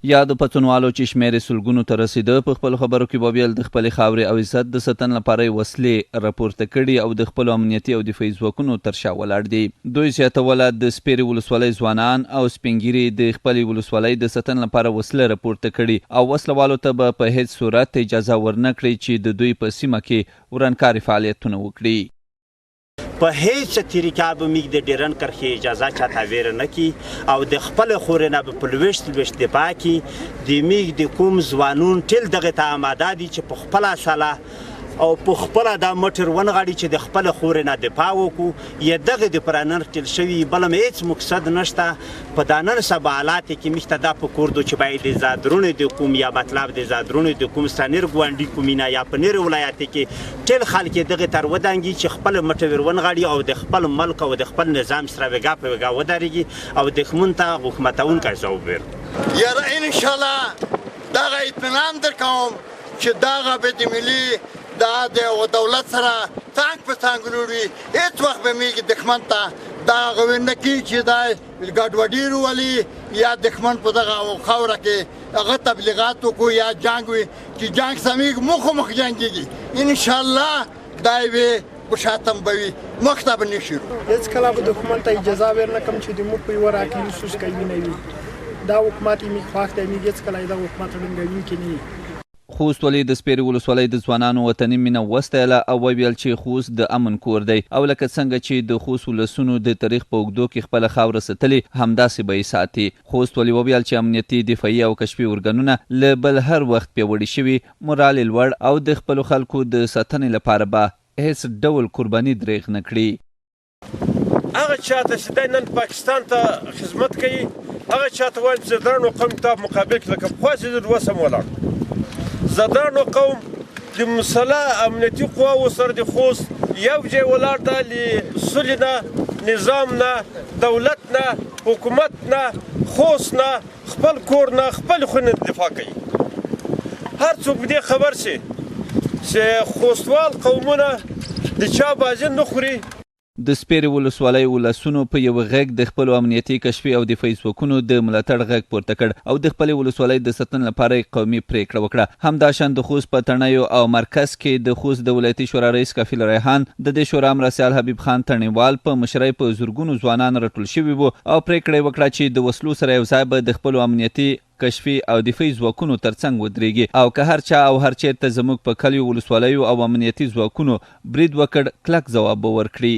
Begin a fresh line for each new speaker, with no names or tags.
یا د پښتونوالو چې شمېرې سلګونو ته رسیده په خپل خبرو کې وویل د خپلې خاورې او عزت د ساتنې لپاره یې وسلې راپورته کړي او د خپلو امنیتي او دفاعي ځواکونو تر شا ولاړ دي. دوی زیاتوله د سپیرې ولسوالۍ ځوانان او سپینګیري د خپلې ولسوالۍ د ساتنې لپاره وسله راپورته کړي او وسلوالو ته به په هیڅ صورت اجازه ورنه کړي چې د دوی په سیمه کې ورانکاري فعالیتونه وکړي.
په هیڅ طریقه به موږ د ډیرن کرښې اجازه چاته ویره نه کړي او د خپل خورې نه به په لویشت دفاع کړي. د موږ د کوم ځوانون ټول دغه ته اماده دي چې په خپله ساله او په خپله دا مټر ونغاړي چې د خپل خورې نه دفاع وکړو. یا دغه د پرانر ټل شوي بل هم هیڅ مقصد نشته. په دا نن سبا حالات کې موږ ته دا په کور دو چې باید د زادرونو د کوم یا مطلب د زادرونو د کوم ستانیر ګوانډي کومینه یا په نیر ولایت کې ټول خلک دغه تر ودانګي چې خپل مټر ونغاړي او د خپل ملک او د خپل نظام سره وګا په وګا ودرېږي او د خمنته حکومتونکو ځواب
یاره ان شاء الله دغه اطمینان درکوم چې دغه به د ملي دا د دولت سره څنګ په څنګ وروړي. هیڅ وخت به موږ دښمن ته دغه ونه کړي چې دا ګډوډي راولي یا دښمن په دغه خاوره کې هغه تبلیغات وکړو یا جنګ وي چې جنګ سمیږ مخامخ جنګېږي. انشاءالله دا یې په شاتم به وي مخته به نه شي.
هېڅ کله به دښمن ته اجازه ورنه کړم چې د موږ په یوه راکلي سوس کوي نه وي. دا حکومت یې موږ خوښ دی. موږ هېڅ کله د حکومت ړنګوونکي نه یو.
خوست ولي د سپیرې ولسوالۍ د ځوانانو وطني مینه وستایله او وویل چې خوست د امن کور دی او لکه څنګه چې د خوست ولسونو د تاریخ په اوږدو کې خپله خاوره ساتلې همداسې به یې ساتي. خوست ولي وویل چې امنیتي دفاعي او کشفي ارګانونه له بل هر وخت پیاوړي شوي، مورال یې لوړ او د خپلو خلکو د ساتنې لپاره به هیڅ ډول قرباني دریغ نه کړي.
هغه چاته چې دی نن پاکستان ته خدمت کوي هغه چاته وایم چې زدرانو قوم ته په مقابل کې لکه پخوا چې زه دوسم ولاړ زدرانو قوم د مسلح امنیتي قواو سره د خوست یو ځای ولاړ ده. له سولې نه، نظام نه، دولت نه، حکومت نه، خوست نه، خپل کور نه، خپل خونې دفاع کوي. هر څوک دې خبر شي چې خوستوال قومونه د چا بازي نه خوري.
د سپیرې ولسوالۍ ولسونو په یوه غږ د خپلو امنیتي، کشفي او دفاعي ځواکونو د ملاتړ غږ پورته کړ او د خپلې ولسوالۍ د ساتنې لپاره یې قومي پرېکړه وکړه. همداشان د خوست په تڼیو او مرکز کې د خوست د ولایتي شورا رئیس کفیل ریحان د دې شورا مرستیال حبیب خان تڼیوال په مشرۍ په زرګونو ځوانان راټول شوي وو او پرېکړه یې وکړه چې د وسلو سره یو ځای به د خپلو امنیتي، کشفي او دفاعي ځواکونو ترڅنګ ودرېږي او که هر چا او هر چېرته زموږ په کلیو، ولسوالیو او امنیتي ځواکونو برید وکړ کلک ځواب به ورکړي.